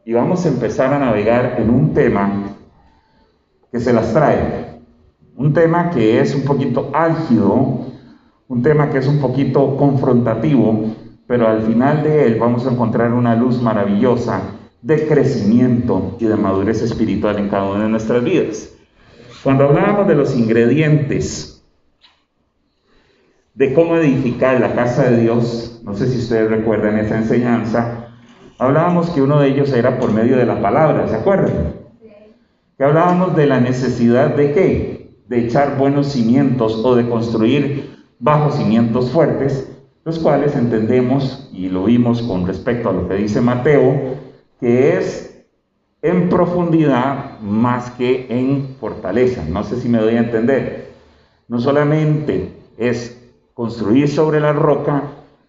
y vamos a empezar a navegar en un tema que se las trae. Un tema que es un poquito álgido, un tema que es un poquito confrontativo, pero al final de él vamos a encontrar una luz maravillosa de crecimiento y de madurez espiritual en cada una de nuestras vidas. Cuando hablábamos de los ingredientes de cómo edificar la casa de Dios, no sé si ustedes recuerdan esa enseñanza, hablábamos que uno de ellos era por medio de la palabra, ¿se acuerdan? Que hablábamos de la necesidad de ¿qué? De echar buenos cimientos o de construir bajo cimientos fuertes, los cuales entendemos, y lo vimos con respecto a lo que dice Mateo, que es en profundidad más que en fortaleza. No sé si me doy a entender. No solamente es construir sobre la roca,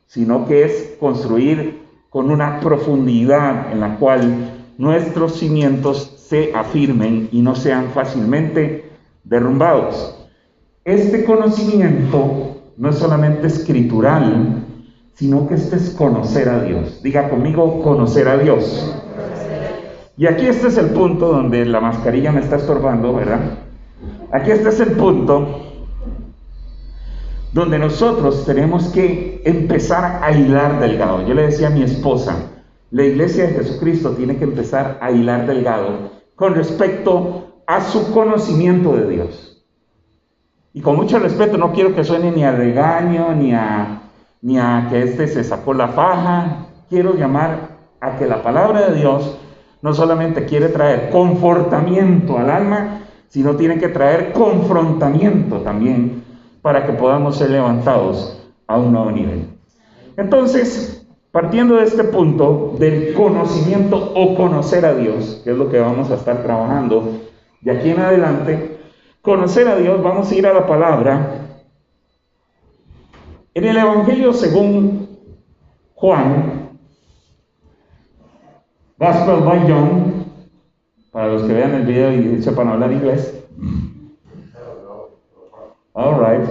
sino que es construir con una profundidad en la cual nuestros cimientos se afirmen y no sean fácilmente derrumbados. Este conocimiento no es solamente escritural, sino que este es conocer a Dios. Diga conmigo, conocer a Dios. Y aquí este es el punto donde la mascarilla me está estorbando, ¿verdad? Aquí este es el punto donde nosotros tenemos que empezar a hilar delgado. Yo le decía a mi esposa, la iglesia de Jesucristo tiene que empezar a hilar delgado con respecto a su conocimiento de Dios. Y con mucho respeto, no quiero que suene ni a regaño, ni a que este se sacó la faja. Quiero llamar a que la palabra de Dios no solamente quiere traer confortamiento al alma, sino tiene que traer confrontamiento también para que podamos ser levantados a un nuevo nivel. Entonces, partiendo de este punto del conocimiento o conocer a Dios, que es lo que vamos a estar trabajando de aquí en adelante, conocer a Dios, vamos a ir a la palabra. En el Evangelio según Juan, Gospel by John, para los que vean el video y sepan hablar inglés. All right.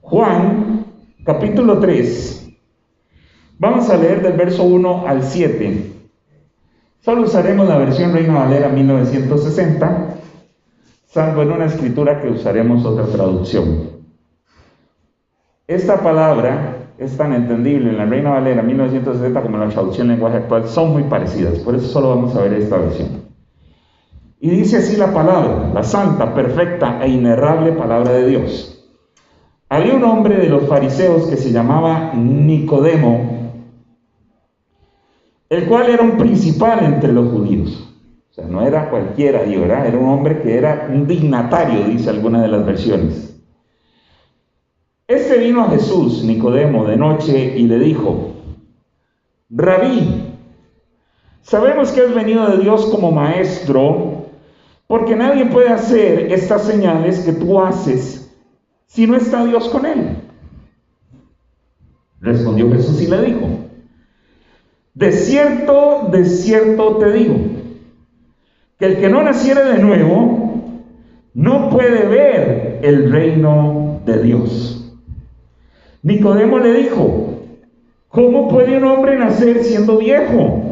Juan, capítulo 3. Vamos a leer del verso 1 al 7. Solo usaremos la versión Reina Valera 1960, salvo en una escritura que usaremos otra traducción. Esta palabra es tan entendible en la Reina Valera 1960 como en la traducción lenguaje actual, son muy parecidas, por eso solo vamos a ver esta versión. Y dice así la palabra, la santa, perfecta e inerrable palabra de Dios. Había un hombre de los fariseos que se llamaba Nicodemo, el cual era un principal entre los judíos. O sea, no era cualquiera ahí, ¿verdad? Era un hombre que era un dignatario, dice alguna de las versiones. Este vino a Jesús, Nicodemo, de noche y le dijo: Rabí, sabemos que has venido de Dios como maestro, porque nadie puede hacer estas señales que tú haces si no está Dios con él. Respondió Jesús y le dijo: de cierto te digo, que el que no naciere de nuevo no puede ver el reino de Dios. Nicodemo le dijo: ¿cómo puede un hombre nacer siendo viejo?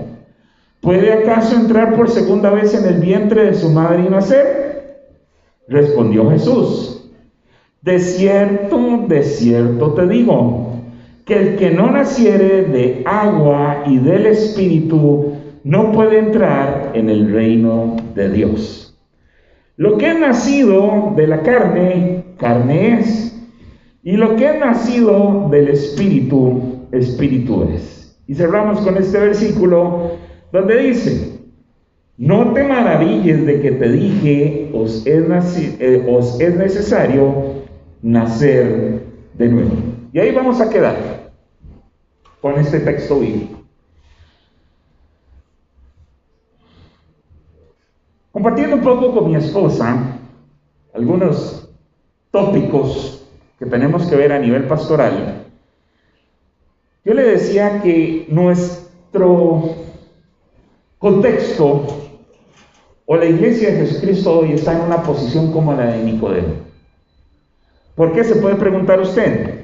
¿Puede acaso entrar por segunda vez en el vientre de su madre y nacer? Respondió Jesús: de cierto te digo, que el que no naciere de agua y del Espíritu no puede entrar en el reino de Dios. Lo que es nacido de la carne, carne es, y lo que es nacido del Espíritu, Espíritu es. Y cerramos con este versículo donde dice: no te maravilles de que te dije, os es necesario nacer de nuevo. Y ahí vamos a quedar con este texto bíblico. Compartiendo un poco con mi esposa algunos tópicos que tenemos que ver a nivel pastoral, yo le decía que nuestro contexto o la iglesia de Jesucristo hoy está en una posición como la de Nicodemo. ¿Por qué? Se puede preguntar usted.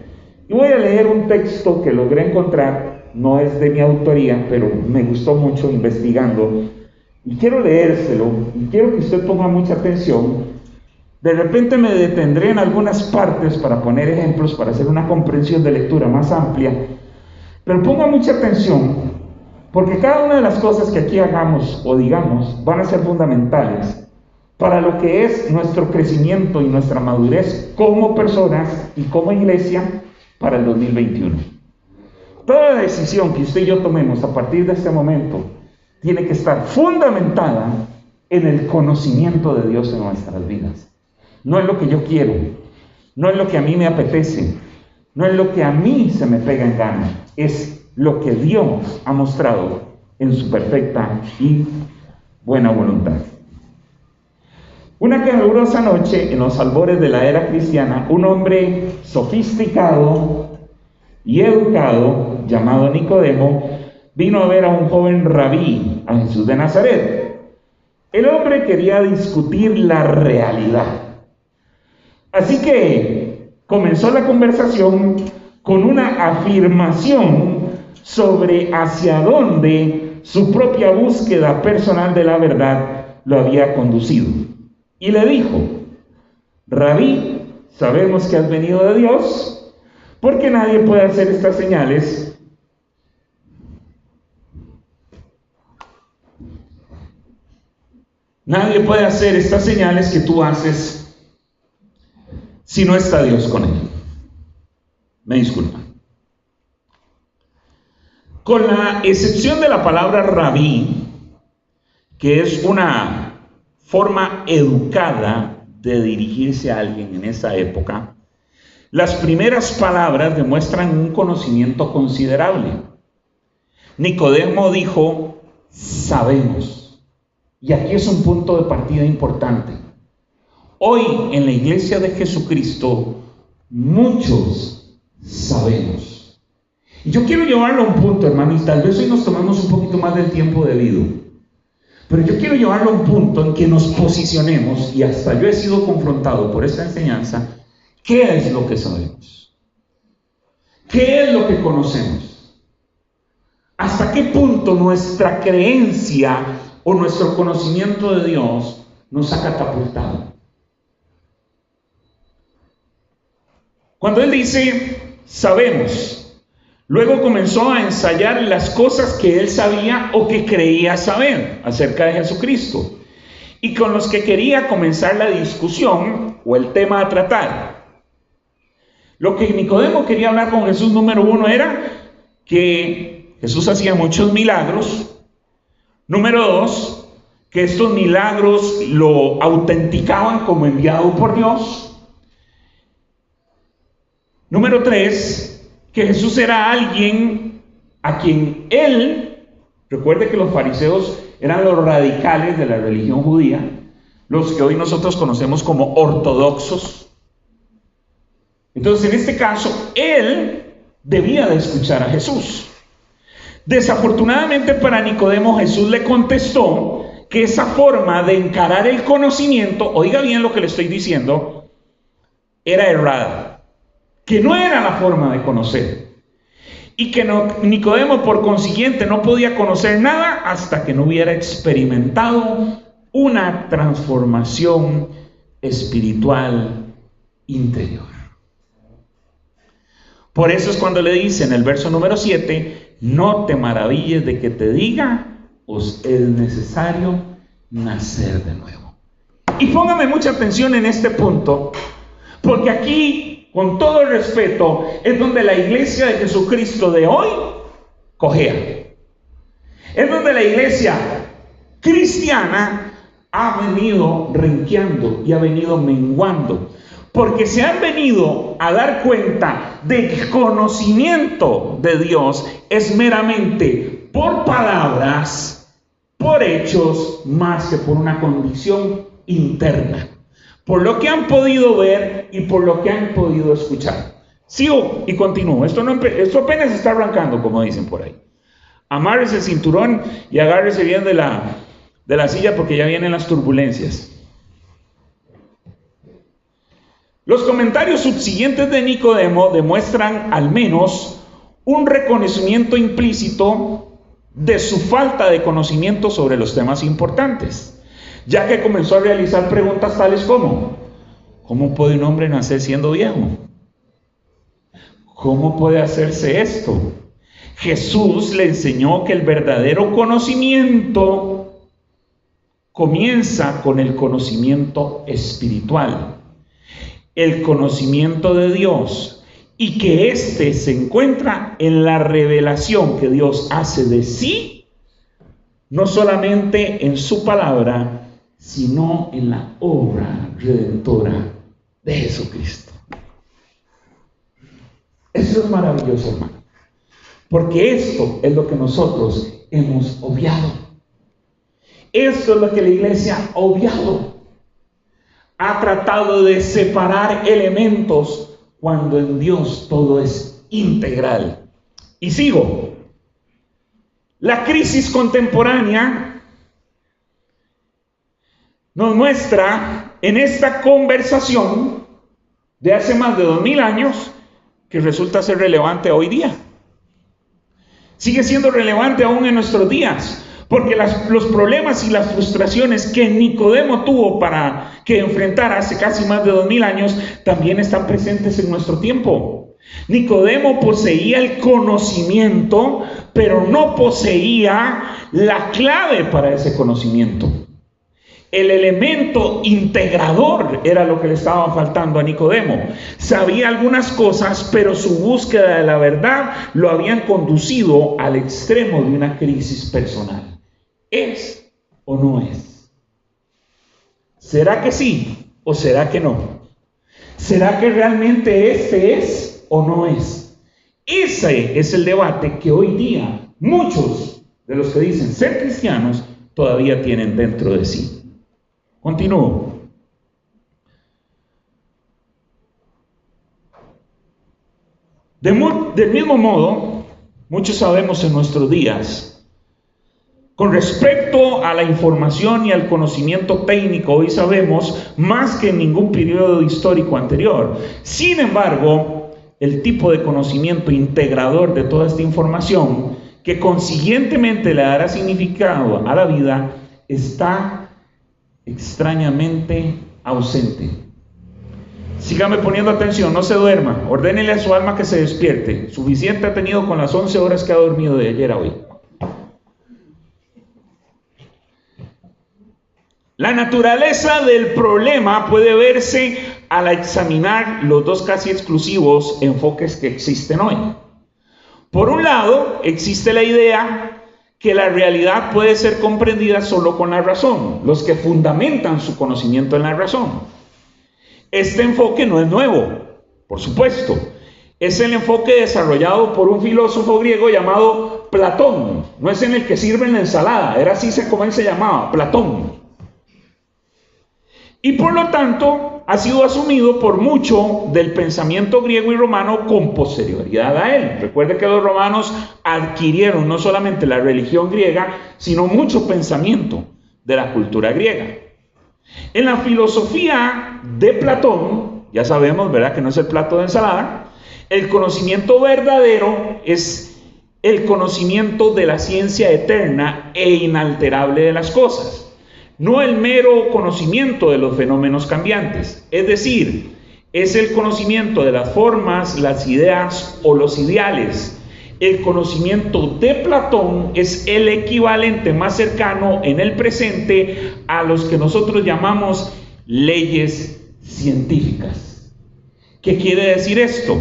Y voy a leer un texto que logré encontrar no es de mi autoría, pero me gustó mucho investigando, y quiero leérselo, y quiero que usted ponga mucha atención. De repente me detendré en algunas partes para poner ejemplos, para hacer una comprensión de lectura más amplia, pero ponga mucha atención, porque cada una de las cosas que aquí hagamos o digamos van a ser fundamentales para lo que es nuestro crecimiento y nuestra madurez como personas y como iglesia para el 2021. Toda decisión que usted y yo tomemos a partir de este momento tiene que estar fundamentada en el conocimiento de Dios en nuestras vidas. No es lo que yo quiero, no es lo que a mí me apetece, no es lo que a mí se me pega en gana, es lo que Dios ha mostrado en su perfecta y buena voluntad. Una calurosa noche, en los albores de la era cristiana, un hombre sofisticado y educado, llamado Nicodemo, vino a ver a un joven rabí, a Jesús de Nazaret. El hombre quería discutir la realidad. Así que comenzó la conversación con una afirmación sobre hacia dónde su propia búsqueda personal de la verdad lo había conducido. Y le dijo: Rabí, sabemos que has venido de Dios, porque nadie puede hacer estas señales que tú haces si no está Dios con él. Me disculpan. Con la excepción de la palabra rabí, que es una forma educada de dirigirse a alguien en esa época, las primeras palabras demuestran un conocimiento considerable. Nicodemo dijo: sabemos. Y aquí es un punto de partida importante. Hoy en la iglesia de Jesucristo muchos sabemos. Y yo quiero llevarlo a un punto, hermanos, tal vez hoy nos tomemos un poquito más del tiempo debido, pero yo quiero llevarlo a un punto en que nos posicionemos, y hasta yo he sido confrontado por esta enseñanza. ¿Qué es lo que sabemos? ¿Qué es lo que conocemos? ¿Hasta qué punto nuestra creencia o nuestro conocimiento de Dios nos ha catapultado? Cuando él dice sabemos, luego comenzó a ensayar las cosas que él sabía o que creía saber acerca de Jesucristo, y con los que quería comenzar la discusión o el tema a tratar. Lo que Nicodemo quería hablar con Jesús, número uno, era que Jesús hacía muchos milagros. Número dos, que estos milagros lo autenticaban como enviado por Dios. Número tres, que Jesús era alguien a quien él, recuerde que los fariseos eran los radicales de la religión judía, los que hoy nosotros conocemos como ortodoxos. Entonces, en este caso, él debía de escuchar a Jesús. Desafortunadamente para Nicodemo, Jesús le contestó que esa forma de encarar el conocimiento, oiga bien lo que le estoy diciendo, era errada. Que no era la forma de conocer, y que Nicodemo por consiguiente no podía conocer nada hasta que no hubiera experimentado una transformación espiritual interior. Por eso es cuando le dice en el verso número 7: no te maravilles de que te diga, os es necesario nacer de nuevo. Y póngame mucha atención en este punto, porque aquí, con todo el respeto, es donde la iglesia de Jesucristo de hoy cojea. Es donde la iglesia cristiana ha venido renqueando y ha venido menguando, porque se han venido a dar cuenta de que el conocimiento de Dios es meramente por palabras, por hechos, más que por una condición interna, por lo que han podido ver y por lo que han podido escuchar. Sigo y continúo. Esto apenas está arrancando, como dicen por ahí. Amárrese el cinturón y agárrese bien de la silla, porque ya vienen las turbulencias. Los comentarios subsiguientes de Nicodemo demuestran al menos un reconocimiento implícito de su falta de conocimiento sobre los temas importantes, ya que comenzó a realizar preguntas tales como: ¿cómo puede un hombre nacer siendo viejo? ¿Cómo puede hacerse esto? Jesús le enseñó que el verdadero conocimiento comienza con el conocimiento espiritual, el conocimiento de Dios, y que éste se encuentra en la revelación que Dios hace de sí, no solamente en su palabra, sino en la obra redentora de Jesucristo. Eso es maravilloso, hermano, porque esto es lo que nosotros hemos obviado. Esto es lo que la iglesia ha obviado. Ha tratado de separar elementos cuando en Dios todo es integral. Y sigo. La crisis contemporánea nos muestra en esta conversación de hace más de 2000 años que resulta ser relevante hoy día. Sigue siendo relevante aún en nuestros días, porque los problemas y las frustraciones que Nicodemo tuvo para que enfrentara hace casi más de 2000 años también están presentes en nuestro tiempo. Nicodemo poseía el conocimiento, pero no poseía la clave para ese conocimiento. El elemento integrador era lo que le estaba faltando a Nicodemo. Sabía algunas cosas, pero su búsqueda de la verdad lo habían conducido al extremo de una crisis personal. ¿Es o no es? ¿Será que sí o será que no? ¿Será que realmente este es o no es? Ese es el debate que hoy día muchos de los que dicen ser cristianos todavía tienen dentro de sí. Continúo. Del mismo modo, muchos sabemos en nuestros días, con respecto a la información y al conocimiento técnico, hoy sabemos más que en ningún periodo histórico anterior. Sin embargo, el tipo de conocimiento integrador de toda esta información, que consiguientemente le dará significado a la vida, está extrañamente ausente. Sígame poniendo atención, no se duerma, ordénele a su alma que se despierte. Suficiente ha tenido con las 11 horas que ha dormido de ayer a hoy. La naturaleza del problema puede verse al examinar los dos casi exclusivos enfoques que existen hoy. Por un lado, existe la idea que la realidad puede ser comprendida solo con la razón, los que fundamentan su conocimiento en la razón. Este enfoque no es nuevo, por supuesto. Es el enfoque desarrollado por un filósofo griego llamado Platón. No es en el que sirven la ensalada, era así como él se llamaba, Platón. Y por lo tanto, ha sido asumido por mucho del pensamiento griego y romano con posterioridad a él. Recuerde que los romanos adquirieron no solamente la religión griega, sino mucho pensamiento de la cultura griega. En la filosofía de Platón, ya sabemos, ¿verdad?, que no es el plato de ensalada, el conocimiento verdadero es el conocimiento de la ciencia eterna e inalterable de las cosas. No el mero conocimiento de los fenómenos cambiantes, es decir, es el conocimiento de las formas, las ideas o los ideales. El conocimiento de Platón es el equivalente más cercano en el presente a los que nosotros llamamos leyes científicas. ¿Qué quiere decir esto?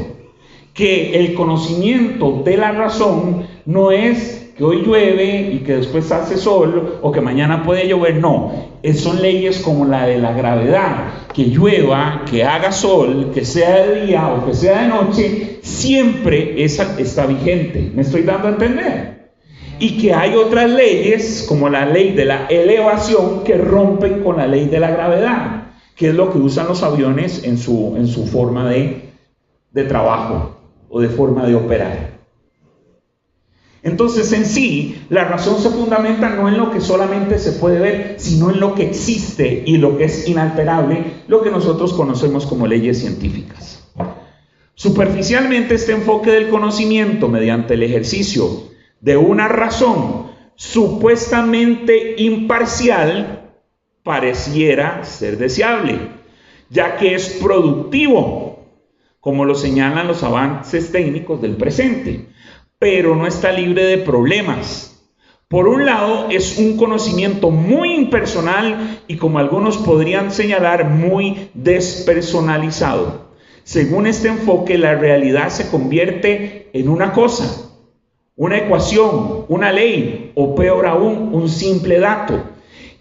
Que el conocimiento de la razón no es que hoy llueve y que después hace sol o que mañana puede llover, no. Son leyes como la de la gravedad, que llueva, que haga sol, que sea de día o que sea de noche, siempre esa está vigente. ¿Me estoy dando a entender? Y que hay otras leyes, como la ley de la elevación, que rompen con la ley de la gravedad, que es lo que usan los aviones en su forma de trabajo o de forma de operar. Entonces, en sí, la razón se fundamenta no en lo que solamente se puede ver, sino en lo que existe y lo que es inalterable, lo que nosotros conocemos como leyes científicas. Superficialmente, este enfoque del conocimiento mediante el ejercicio de una razón supuestamente imparcial pareciera ser deseable, ya que es productivo, como lo señalan los avances técnicos del presente, pero no está libre de problemas. Por un lado, es un conocimiento muy impersonal y, como algunos podrían señalar, muy despersonalizado. Según este enfoque, la realidad se convierte en una cosa, una ecuación, una ley, o peor aún, un simple dato.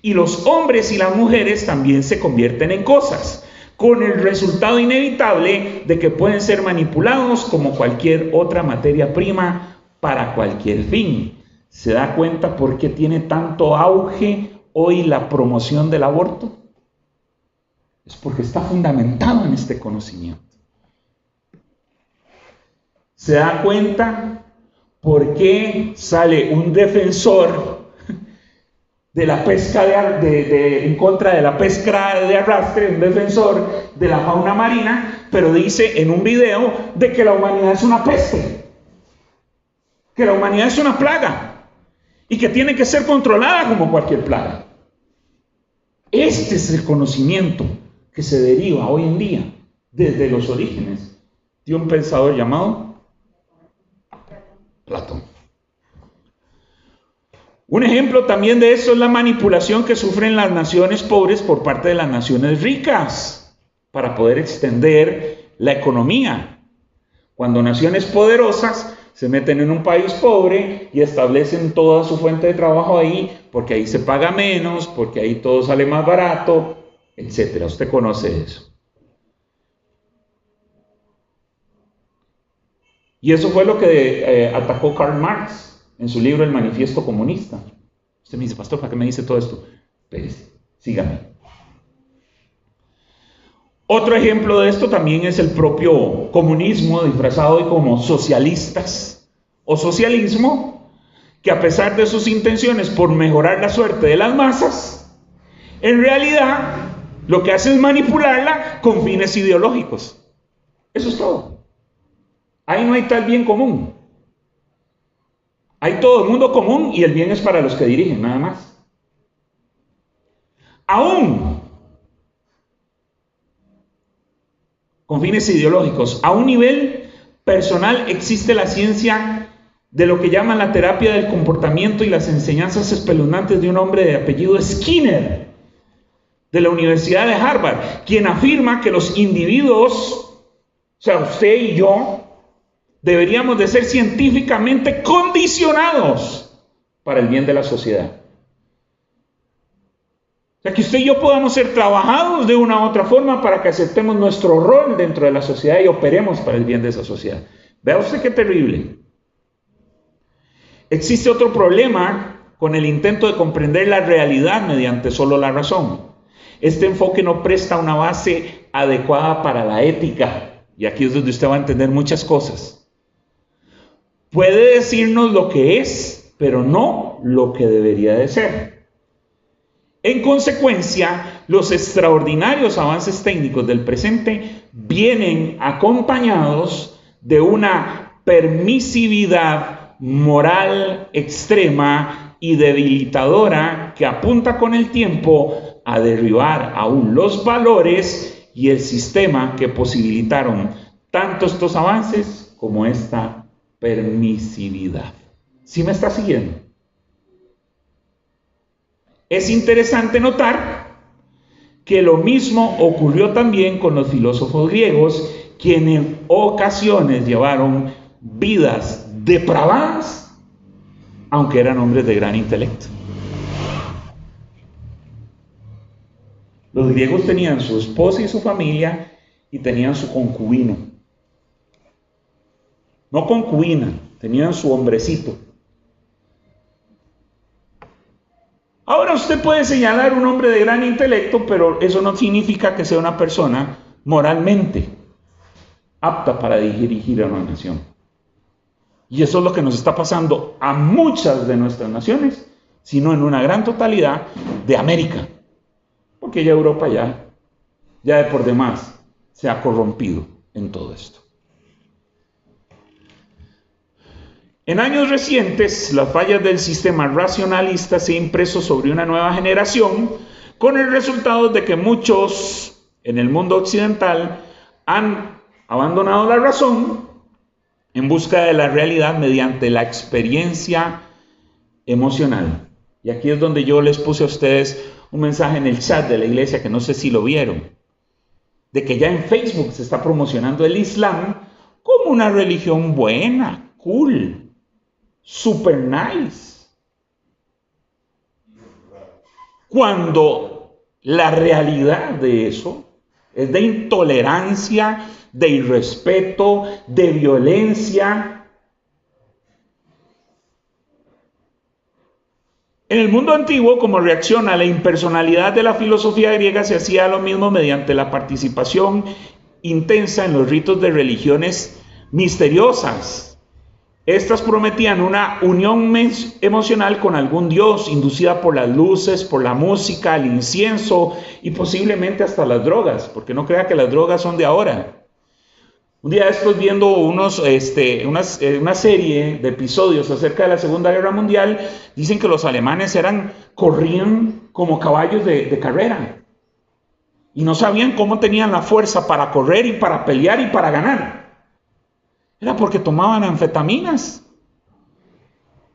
Y los hombres y las mujeres también se convierten en cosas, con el resultado inevitable de que pueden ser manipulados como cualquier otra materia prima para cualquier fin. ¿Se da cuenta por qué tiene tanto auge hoy la promoción del aborto? Es porque está fundamentado en este conocimiento. ¿Se da cuenta por qué sale un defensor de la pesca en contra de la pesca de arrastre, un defensor de la fauna marina, pero dice en un video de que la humanidad es una peste, que la humanidad es una plaga y que tiene que ser controlada como cualquier plaga? Este es el conocimiento que se deriva hoy en día desde los orígenes de un pensador llamado Platón. Un ejemplo también de esto es la manipulación que sufren las naciones pobres por parte de las naciones ricas para poder extender la economía. Cuando naciones poderosas se meten en un país pobre y establecen toda su fuente de trabajo ahí, porque ahí se paga menos, porque ahí todo sale más barato, etc. Usted conoce eso. Y eso fue lo que atacó Karl Marx en su libro El Manifiesto Comunista. Usted me dice, pastor, ¿para qué me dice todo esto? Espérese, sígame. Otro ejemplo de esto también es el propio comunismo, disfrazado hoy como socialistas o socialismo, que a pesar de sus intenciones por mejorar la suerte de las masas, en realidad lo que hace es manipularla con fines ideológicos. Eso es todo. Ahí no hay tal bien común. Hay todo el mundo común y el bien es para los que dirigen, nada más. Aún con fines ideológicos, a un nivel personal existe la ciencia de lo que llaman la terapia del comportamiento y las enseñanzas espeluznantes de un hombre de apellido Skinner, de la Universidad de Harvard, quien afirma que los individuos, o sea, usted y yo, deberíamos de ser científicamente condicionados para el bien de la sociedad. O sea, que usted y yo podamos ser trabajados de una u otra forma para que aceptemos nuestro rol dentro de la sociedad y operemos para el bien de esa sociedad. Vea usted qué terrible. Existe otro problema con el intento de comprender la realidad mediante solo la razón. Este enfoque no presta una base adecuada para la ética. Y aquí es donde usted va a entender muchas cosas. Puede decirnos lo que es, pero no lo que debería de ser. En consecuencia, los extraordinarios avances técnicos del presente vienen acompañados de una permisividad moral extrema y debilitadora que apunta con el tiempo a derribar aún los valores y el sistema que posibilitaron tanto estos avances como esta permisividad. ¿Sí me está siguiendo? Es interesante notar que lo mismo ocurrió también con los filósofos griegos, quienes en ocasiones llevaron vidas depravadas, aunque eran hombres de gran intelecto. Los griegos tenían su esposa y su familia y tenían su concubino. No concubina, tenían su hombrecito. Ahora usted puede señalar un hombre de gran intelecto, pero eso no significa que sea una persona moralmente apta para dirigir a una nación. Y eso es lo que nos está pasando a muchas de nuestras naciones, sino en una gran totalidad de América. Porque ya Europa ya de por demás se ha corrompido en todo esto. En años recientes, las fallas del sistema racionalista se han impreso sobre una nueva generación, con el resultado de que muchos en el mundo occidental han abandonado la razón en busca de la realidad mediante la experiencia emocional. Y aquí es donde yo les puse a ustedes un mensaje en el chat de la iglesia, que no sé si lo vieron, de que ya en Facebook se está promocionando el Islam como una religión buena, cool, super nice. Cuando la realidad de eso es de intolerancia, de irrespeto, de violencia. En el mundo antiguo, como reacción a la impersonalidad de la filosofía griega, se hacía lo mismo mediante la participación intensa en los ritos de religiones misteriosas. Estas prometían una unión emocional con algún dios, inducida por las luces, por la música, el incienso y posiblemente hasta las drogas, porque no crea que las drogas son de ahora. Un día estoy viendo una serie de episodios acerca de la Segunda Guerra Mundial. Dicen que los alemanes corrían como caballos de carrera. Y no sabían cómo tenían la fuerza para correr y para pelear y para ganar. Era porque tomaban anfetaminas.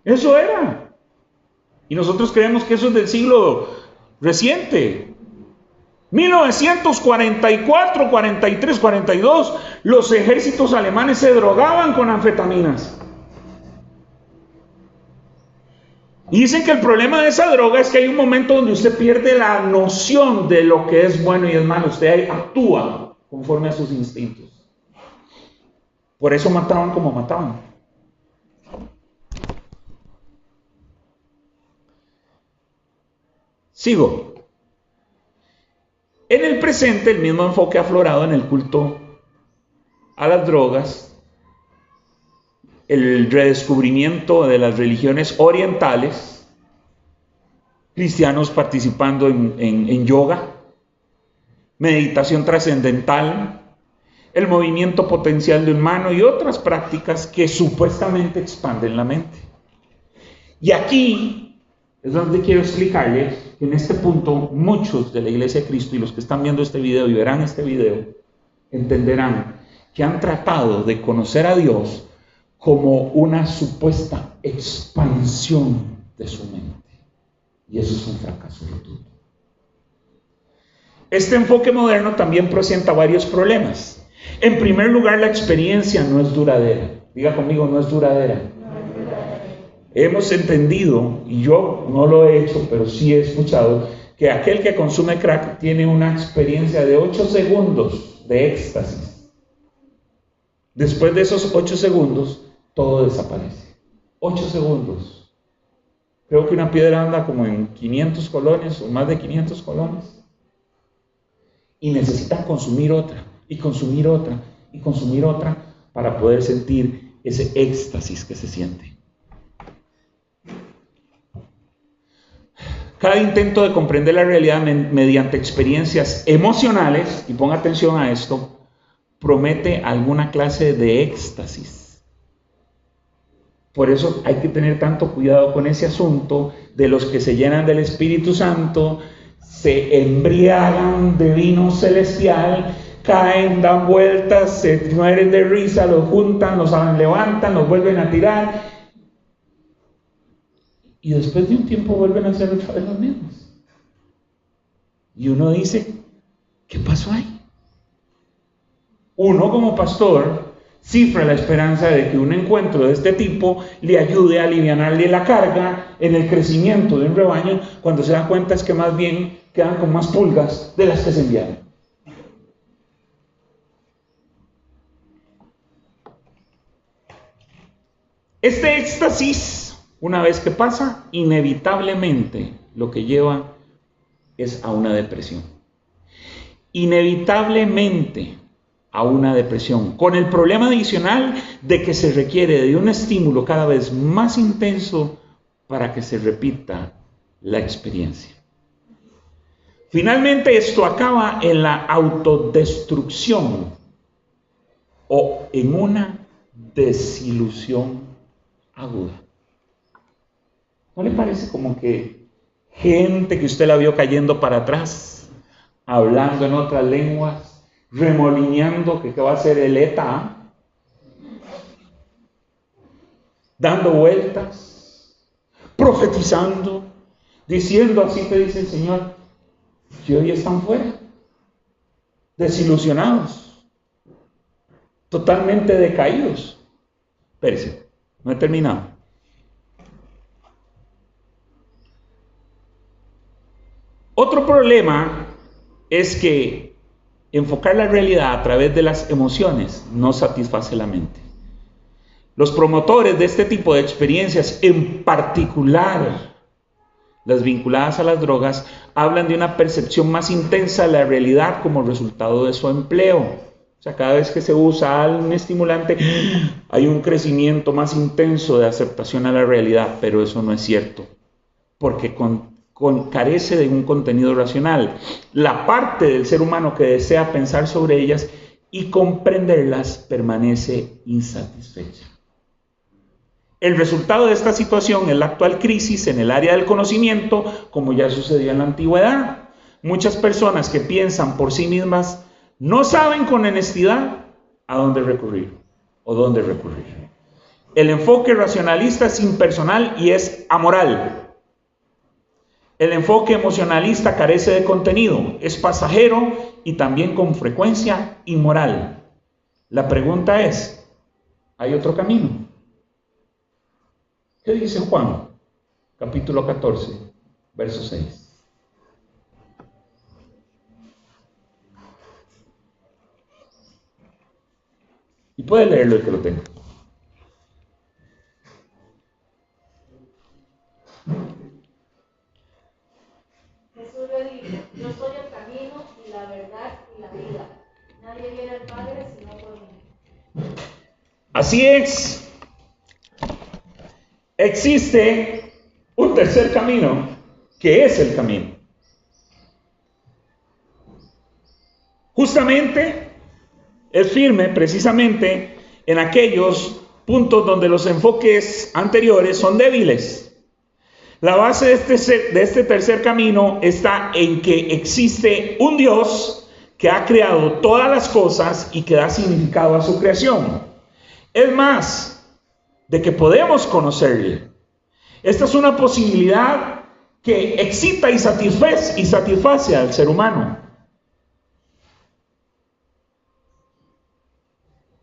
Eso era. Y nosotros creemos que eso es del siglo reciente. 1944, 43, 42, los ejércitos alemanes se drogaban con anfetaminas. Y dicen que el problema de esa droga es que hay un momento donde usted pierde la noción de lo que es bueno y es malo. Usted actúa conforme a sus instintos. Por eso mataban como mataban. Sigo. En el presente, el mismo enfoque ha aflorado en el culto a las drogas, el redescubrimiento de las religiones orientales, cristianos participando en yoga, meditación trascendental, el movimiento potencial de humano y otras prácticas que supuestamente expanden la mente. Y aquí es donde quiero explicarles que en este punto muchos de la Iglesia de Cristo y los que están viendo este video y verán este video entenderán que han tratado de conocer a Dios como una supuesta expansión de su mente. Y eso es un fracaso rotundo. Este enfoque moderno también presenta varios problemas. En primer lugar, la experiencia no es duradera. Diga conmigo, no es duradera. Hemos entendido, y yo no lo he hecho, pero sí he escuchado, que aquel que consume crack tiene una experiencia de 8 segundos de éxtasis. Después de esos 8 segundos, todo desaparece. 8 segundos. Creo que una piedra anda como en 500 colones o más de 500 colones. Y necesitan consumir otra, y consumir otra, y consumir otra, para poder sentir ese éxtasis que se siente. Cada intento de comprender la realidad mediante experiencias emocionales, y ponga atención a esto, promete alguna clase de éxtasis. Por eso hay que tener tanto cuidado con ese asunto de los que se llenan del Espíritu Santo, se embriagan de vino celestial, caen, dan vueltas, se mueren de risa, los juntan, los levantan, los vuelven a tirar. Y después de un tiempo vuelven a ser otra vez los mismos. Y uno dice, ¿qué pasó ahí? Uno como pastor cifra la esperanza de que un encuentro de este tipo le ayude a alivianarle la carga en el crecimiento de un rebaño, cuando se da cuenta es que más bien quedan con más pulgas de las que se enviaron. Este éxtasis, una vez que pasa, inevitablemente lo que lleva es a una depresión. Inevitablemente a una depresión, con el problema adicional de que se requiere de un estímulo cada vez más intenso para que se repita la experiencia. Finalmente, esto acaba en la autodestrucción o en una desilusión aguda. ¿No le parece como que gente que usted la vio cayendo para atrás, hablando en otras lenguas, remolineando que va a ser el ETA, dando vueltas, profetizando, diciendo así te dice el Señor, que hoy están fuera, desilusionados, totalmente decaídos? Espérese, no he terminado. Otro problema es que enfocar la realidad a través de las emociones no satisface la mente. Los promotores de este tipo de experiencias, en particular las vinculadas a las drogas, hablan de una percepción más intensa de la realidad como resultado de su empleo. O sea, cada vez que se usa un estimulante, hay un crecimiento más intenso de aceptación a la realidad, pero eso no es cierto, porque carece de un contenido racional. La parte del ser humano que desea pensar sobre ellas y comprenderlas permanece insatisfecha. El resultado de esta situación es la actual crisis en el área del conocimiento, como ya sucedió en la antigüedad. Muchas personas que piensan por sí mismas no saben con honestidad a dónde recurrir o dónde recurrir. El enfoque racionalista es impersonal y es amoral. El enfoque emocionalista carece de contenido, es pasajero y también con frecuencia inmoral. La pregunta es, ¿hay otro camino? ¿Qué dice Juan? Capítulo 14, verso 6. Y puede leerlo el que lo tenga. Jesús le dijo, yo soy el camino y la verdad y la vida. Nadie viene al Padre sino por mí. Así es. Existe un tercer camino, que es el camino. Justamente es firme precisamente en aquellos puntos donde los enfoques anteriores son débiles. La base de este tercer camino está en que existe un Dios que ha creado todas las cosas y que da significado a su creación. Es más, de que podemos conocerle. Esta es una posibilidad que excita y satisface al ser humano.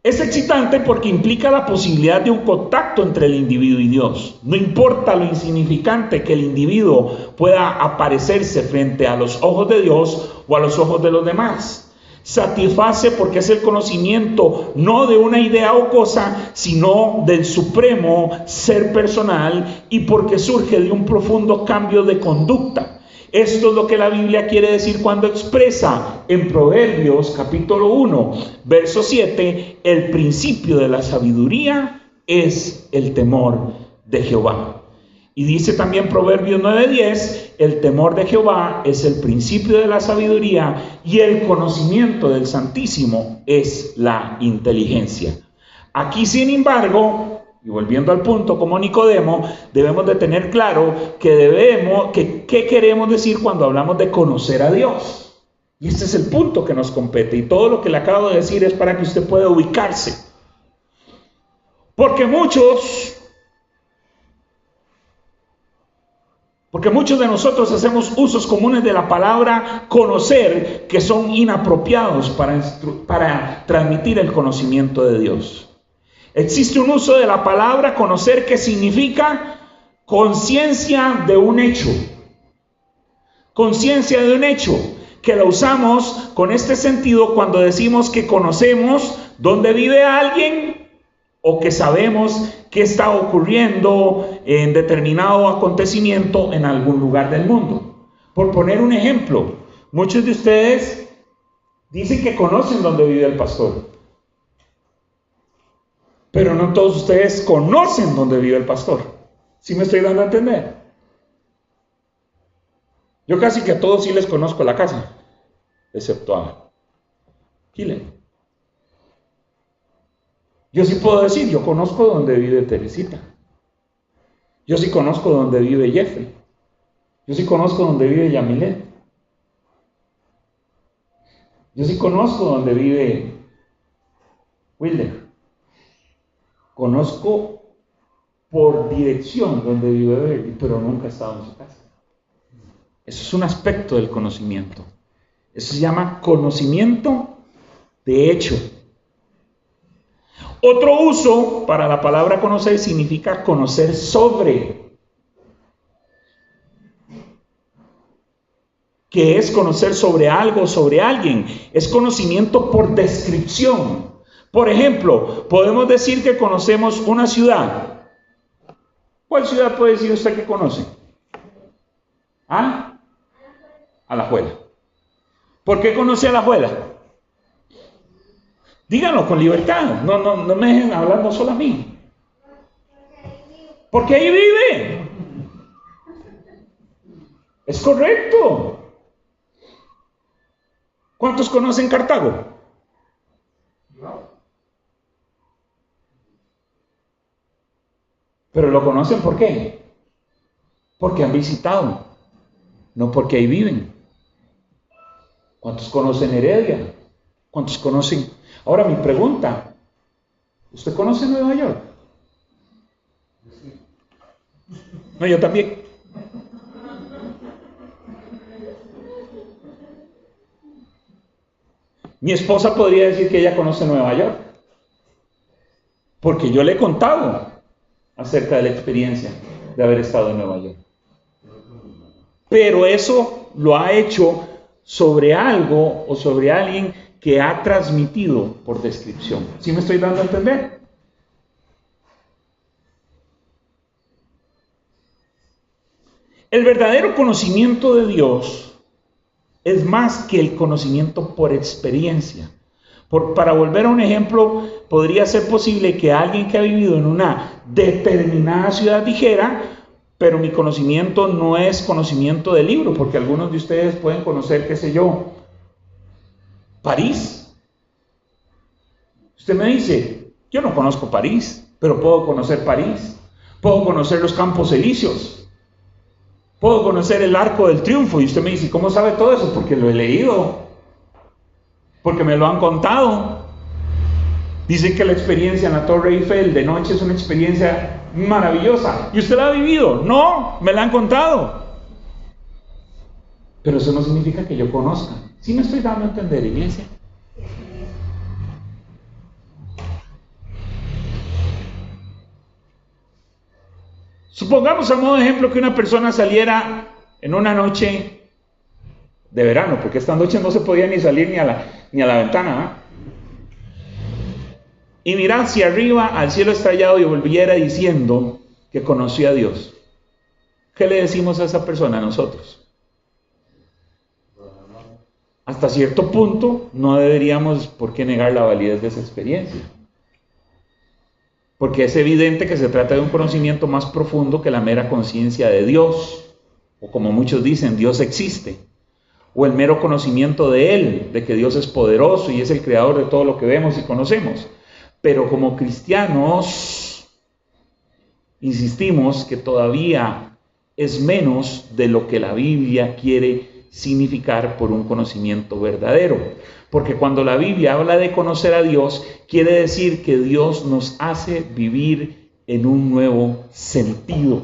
Es excitante porque implica la posibilidad de un contacto entre el individuo y Dios. No importa lo insignificante que el individuo pueda aparecerse frente a los ojos de Dios o a los ojos de los demás. Satisface porque es el conocimiento no de una idea o cosa, sino del supremo ser personal, y porque surge de un profundo cambio de conducta. Esto es lo que la Biblia quiere decir cuando expresa en Proverbios capítulo 1, verso 7, el principio de la sabiduría es el temor de Jehová. Y dice también Proverbios 9:10, el temor de Jehová es el principio de la sabiduría y el conocimiento del Santísimo es la inteligencia. Aquí, sin embargo, y volviendo al punto como Nicodemo, debemos de tener claro qué queremos decir cuando hablamos de conocer a Dios. Y este es el punto que nos compete, y todo lo que le acabo de decir es para que usted pueda ubicarse. Porque muchos de nosotros hacemos usos comunes de la palabra conocer que son inapropiados para transmitir el conocimiento de Dios. Existe un uso de la palabra conocer que significa conciencia de un hecho. Conciencia de un hecho, que la usamos con este sentido cuando decimos que conocemos dónde vive alguien, o que sabemos qué está ocurriendo en determinado acontecimiento en algún lugar del mundo. Por poner un ejemplo, muchos de ustedes dicen que conocen dónde vive el pastor, pero no todos ustedes conocen dónde vive el pastor. ¿Sí me estoy dando a entender? Yo casi que a todos sí les conozco la casa, excepto a Kile. Yo sí puedo decir, yo conozco dónde vive Teresita. Yo sí conozco donde vive Jeffrey. Yo sí conozco donde vive Yamilet. Yo sí conozco donde vive Wilder. Conozco por dirección donde vive Bertie, pero nunca he estado en su casa. Eso es un aspecto del conocimiento. Eso se llama conocimiento de hecho. Otro uso para la palabra conocer significa conocer sobre. ¿Qué es conocer sobre algo, sobre alguien? Es conocimiento por descripción. Por ejemplo, podemos decir que conocemos una ciudad. ¿Cuál ciudad puede decir usted que conoce? ¿Ah? Alajuela. ¿Por qué conoce Alajuela? Díganlo con libertad. No me dejen hablando solo a mí. Porque ahí vive. Es correcto. ¿Cuántos conocen Cartago? Pero lo conocen ¿por qué? Porque han visitado, no porque ahí viven. ¿Cuántos conocen Heredia? ¿Cuántos conocen? Ahora mi pregunta, ¿usted conoce Nueva York? No, yo también. Mi esposa podría decir que ella conoce Nueva York, porque yo le he contado acerca de la experiencia de haber estado en Nueva York. Pero eso lo ha hecho sobre algo o sobre alguien que ha transmitido por descripción. ¿Sí me estoy dando a entender? El verdadero conocimiento de Dios es más que el conocimiento por experiencia. Para volver a un ejemplo, podría ser posible que alguien que ha vivido en una determinada ciudad dijera, pero mi conocimiento no es conocimiento de libro, porque algunos de ustedes pueden conocer, qué sé yo, París. Usted me dice, yo no conozco París, pero puedo conocer París. Puedo conocer los Campos Elíseos. Puedo conocer el Arco del Triunfo. Y usted me dice, ¿cómo sabe todo eso? Porque lo he leído. Porque me lo han contado. Dicen que la experiencia en la Torre Eiffel de noche es una experiencia maravillosa. ¿Y usted la ha vivido? No, me la han contado. Pero eso no significa que yo conozca. ¿Sí me estoy dando a entender, iglesia? Supongamos a modo de ejemplo que una persona saliera en una noche de verano, porque esta noche no se podía ni salir ni a la ventana, ¿eh? Y mirar hacia arriba al cielo estrellado y volviera diciendo que conoció a Dios. ¿Qué le decimos a esa persona a nosotros? Hasta cierto punto no deberíamos por qué negar la validez de esa experiencia. Porque es evidente que se trata de un conocimiento más profundo que la mera conciencia de Dios, o como muchos dicen, Dios existe, o el mero conocimiento de Él, de que Dios es poderoso y es el creador de todo lo que vemos y conocemos. Pero como cristianos, insistimos que todavía es menos de lo que la Biblia quiere significar por un conocimiento verdadero. Porque cuando la Biblia habla de conocer a Dios, quiere decir que Dios nos hace vivir en un nuevo sentido.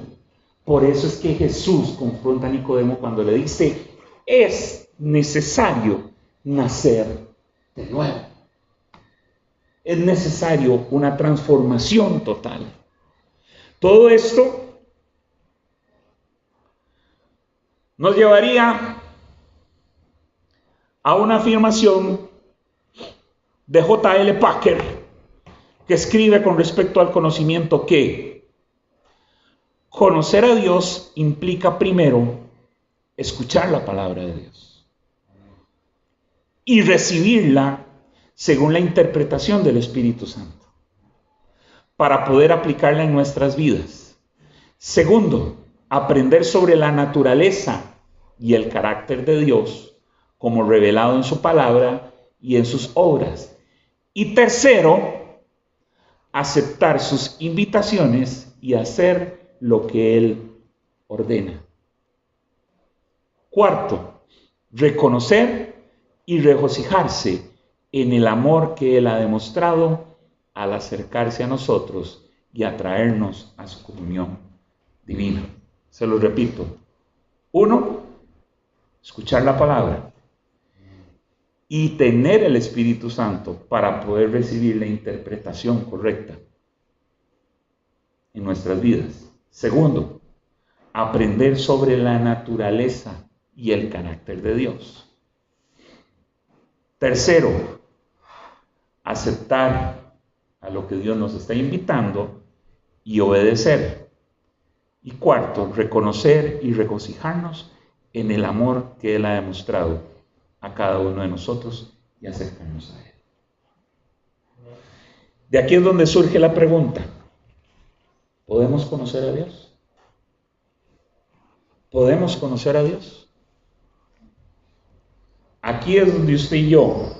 Por eso es que Jesús confronta a Nicodemo cuando le dice, es necesario nacer de nuevo. Es necesario una transformación total. Todo esto nos llevaría a una afirmación de J.L. Packer, que escribe con respecto al conocimiento que conocer a Dios implica primero escuchar la palabra de Dios y recibirla según la interpretación del Espíritu Santo, para poder aplicarla en nuestras vidas. Segundo, aprender sobre la naturaleza y el carácter de Dios, como revelado en su palabra y en sus obras. Y tercero, aceptar sus invitaciones y hacer lo que Él ordena. Cuarto, reconocer y regocijarse en el amor que Él ha demostrado al acercarse a nosotros y atraernos a su comunión divina. Se lo repito. 1, escuchar la palabra y tener el Espíritu Santo para poder recibir la interpretación correcta en nuestras vidas. 2, aprender sobre la naturaleza y el carácter de Dios. 3, aceptar a lo que Dios nos está invitando y obedecer. Y 4, reconocer y regocijarnos en el amor que Él ha demostrado a cada uno de nosotros y acercarnos a Él. De aquí es donde surge la pregunta: ¿podemos conocer a Dios? ¿Podemos conocer a Dios? Aquí es donde usted y yo,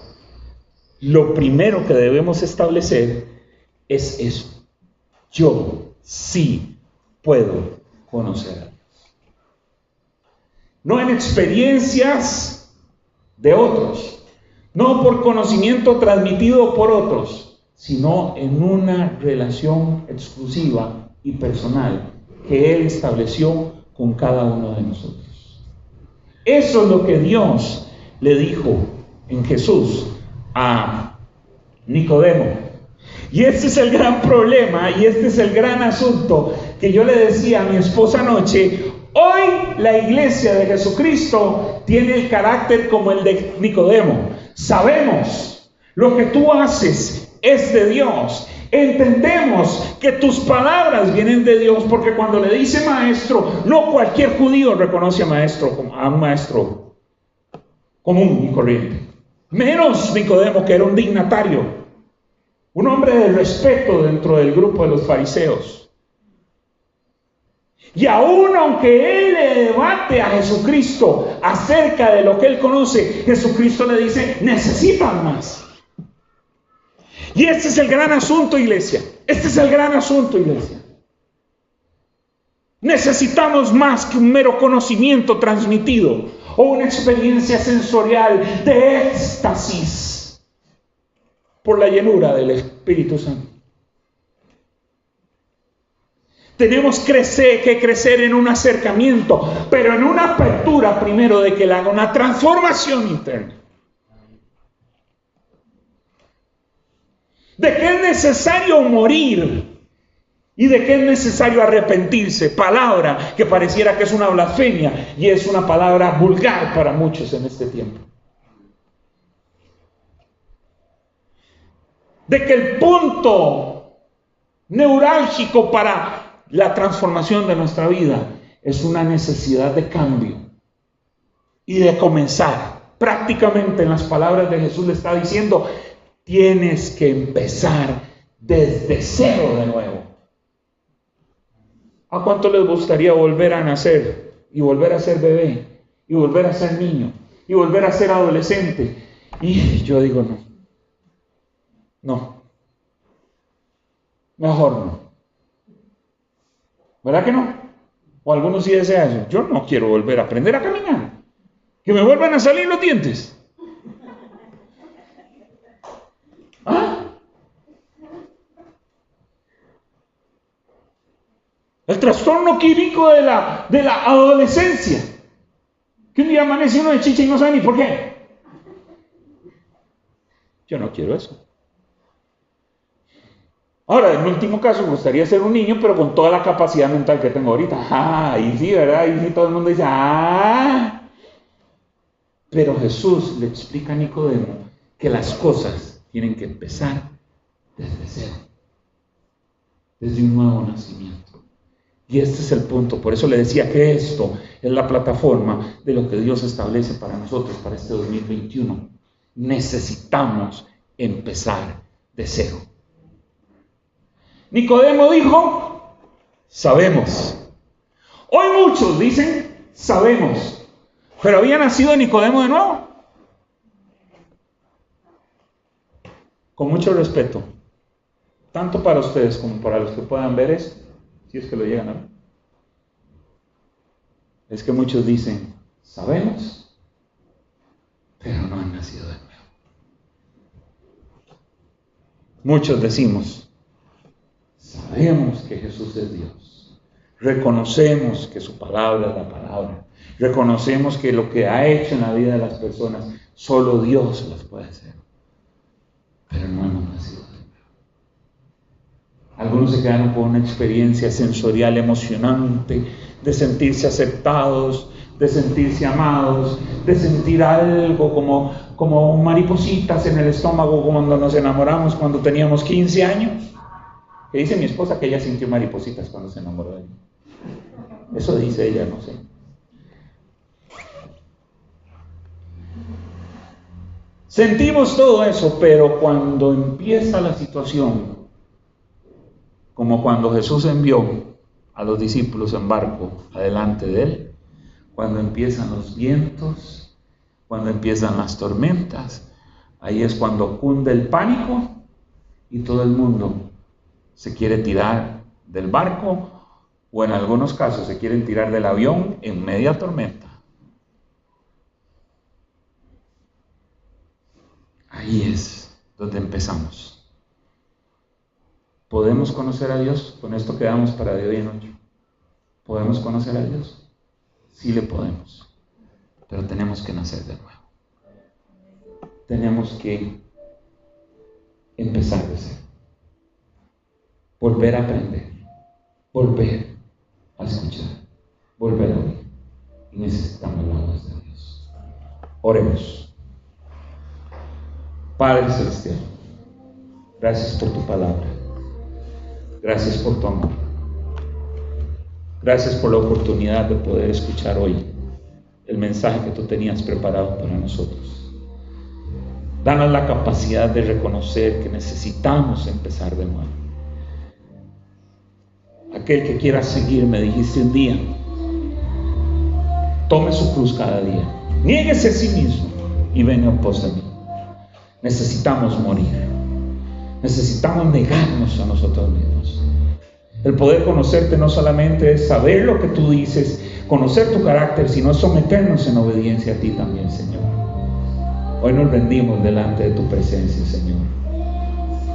lo primero que debemos establecer es eso. Yo sí puedo conocer a Dios. No en experiencias de otros, no por conocimiento transmitido por otros, sino en una relación exclusiva y personal que Él estableció con cada uno de nosotros. Eso es lo que Dios le dijo en Jesús a Nicodemo. Y este es el gran problema y este es el gran asunto que yo le decía a mi esposa anoche. Hoy la iglesia de Jesucristo tiene el carácter como el de Nicodemo. Sabemos lo que tú haces es de Dios. Entendemos que tus palabras vienen de Dios, porque cuando le dice maestro, no cualquier judío reconoce a un maestro común y corriente. Menos Nicodemo, que era un dignatario, un hombre de respeto dentro del grupo de los fariseos. Y aún aunque él le debate a Jesucristo acerca de lo que él conoce, Jesucristo le dice: necesitan más. Y este es el gran asunto, iglesia. Este es el gran asunto, iglesia. Necesitamos más que un mero conocimiento transmitido o una experiencia sensorial de éxtasis por la llenura del Espíritu Santo. Tenemos que crecer en un acercamiento, pero en una apertura primero de que Él haga una transformación interna. De que es necesario morir y de que es necesario arrepentirse. Palabra que pareciera que es una blasfemia y es una palabra vulgar para muchos en este tiempo. De que el punto neurálgico para la transformación de nuestra vida es una necesidad de cambio y de comenzar. Prácticamente en las palabras de Jesús le está diciendo: tienes que empezar desde cero de nuevo. ¿A cuánto les gustaría volver a nacer y volver a ser bebé y volver a ser niño y volver a ser adolescente? Y yo digo no, mejor no. ¿Verdad que no? O algunos sí desean eso. Yo no quiero volver a aprender a caminar, que me vuelvan a salir los dientes. El trastorno químico de la adolescencia, que un día amanece uno de chicha y no sabe ni por qué. Yo no quiero eso. Ahora, en último caso, me gustaría ser un niño, pero con toda la capacidad mental que tengo ahorita. Ahí sí, ¿verdad? Ahí sí todo el mundo dice, Pero Jesús le explica a Nicodemo que las cosas tienen que empezar desde cero, desde un nuevo nacimiento. Y este es el punto. Por eso le decía que esto es la plataforma de lo que Dios establece para nosotros, para este 2021. Necesitamos empezar de cero. Nicodemo dijo: sabemos. Hoy muchos dicen: sabemos. ¿Pero había nacido Nicodemo de nuevo? Con mucho respeto, tanto para ustedes como para los que puedan ver esto, si es que lo llegan a ver. es que muchos dicen, sabemos, pero no han nacido de nuevo. Muchos decimos, sabemos que Jesús es Dios, reconocemos que su palabra es la palabra, reconocemos que lo que ha hecho en la vida de las personas, solo Dios las puede hacer, pero no hemos nacido de nuevo. Algunos se quedaron con una experiencia sensorial emocionante, de sentirse aceptados, de sentirse amados, de sentir algo como maripositas en el estómago cuando nos enamoramos cuando teníamos 15 años. Que dice mi esposa que ella sintió maripositas cuando se enamoró de mí. Eso dice ella, no sé. Sentimos todo eso, pero cuando empieza la situación, como cuando Jesús envió a los discípulos en barco adelante de él, cuando empiezan los vientos, cuando empiezan las tormentas, ahí es cuando cunde el pánico y todo el mundo se quiere tirar del barco o en algunos casos se quieren tirar del avión en media tormenta. Ahí es donde empezamos. ¿Podemos conocer a Dios? Con esto quedamos para de hoy en noche. ¿Podemos conocer a Dios? Sí le podemos, pero tenemos que nacer de nuevo. Tenemos que empezar de cero. Volver a aprender, volver a escuchar, volver a oír. Y necesitamos la voz de Dios. Oremos. Padre Celestial, gracias por tu palabra. Gracias por tu amor. Gracias por la oportunidad de poder escuchar hoy el mensaje que tú tenías preparado para nosotros. Danos la capacidad de reconocer que necesitamos empezar de nuevo. Aquel que quiera seguirme, dijiste un día, tome su cruz cada día, niéguese a sí mismo y venga en pos de mí. Necesitamos morir. Necesitamos negarnos a nosotros mismos. El poder conocerte no solamente es saber lo que tú dices, conocer tu carácter, sino someternos en obediencia a ti también, Señor. Hoy nos rendimos delante de tu presencia, Señor.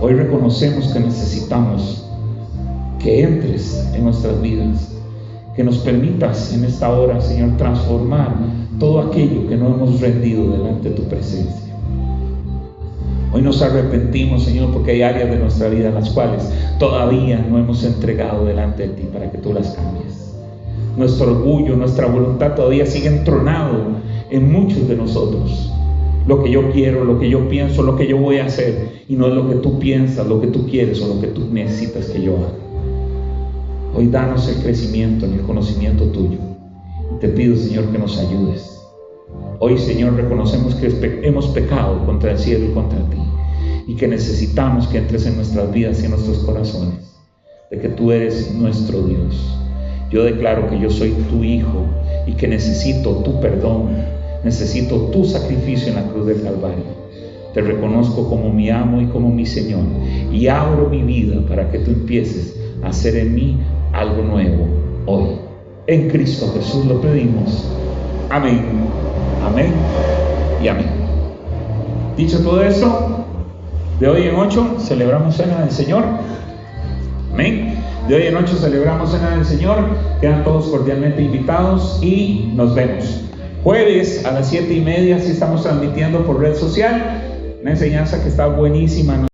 Hoy reconocemos que necesitamos que entres en nuestras vidas, que nos permitas en esta hora, Señor, transformar todo aquello que no hemos rendido delante de tu presencia. Hoy nos arrepentimos, Señor, porque hay áreas de nuestra vida en las cuales todavía no hemos entregado delante de ti para que tú las cambies. Nuestro orgullo, nuestra voluntad todavía sigue entronado en muchos de nosotros. Lo que yo quiero, lo que yo pienso, lo que yo voy a hacer, y no es lo que tú piensas, lo que tú quieres o lo que tú necesitas que yo haga. Hoy danos el crecimiento en el conocimiento tuyo. Y te pido, Señor, que nos ayudes. Hoy, Señor, reconocemos que hemos pecado contra el cielo y contra ti, y que necesitamos que entres en nuestras vidas y en nuestros corazones, de que tú eres nuestro Dios. Yo declaro que yo soy tu hijo y que necesito tu perdón, necesito tu sacrificio en la cruz del Calvario. Te reconozco como mi amo y como mi Señor, y abro mi vida para que tú empieces a hacer en mí algo nuevo hoy. En Cristo Jesús lo pedimos. Amén, amén y amén. Dicho todo eso, de hoy en 8 celebramos Cena del Señor. Amén. De hoy en 8 celebramos Cena del Señor. Quedan todos cordialmente invitados y nos vemos. Jueves a las 7:30, si estamos transmitiendo por red social, una enseñanza que está buenísima.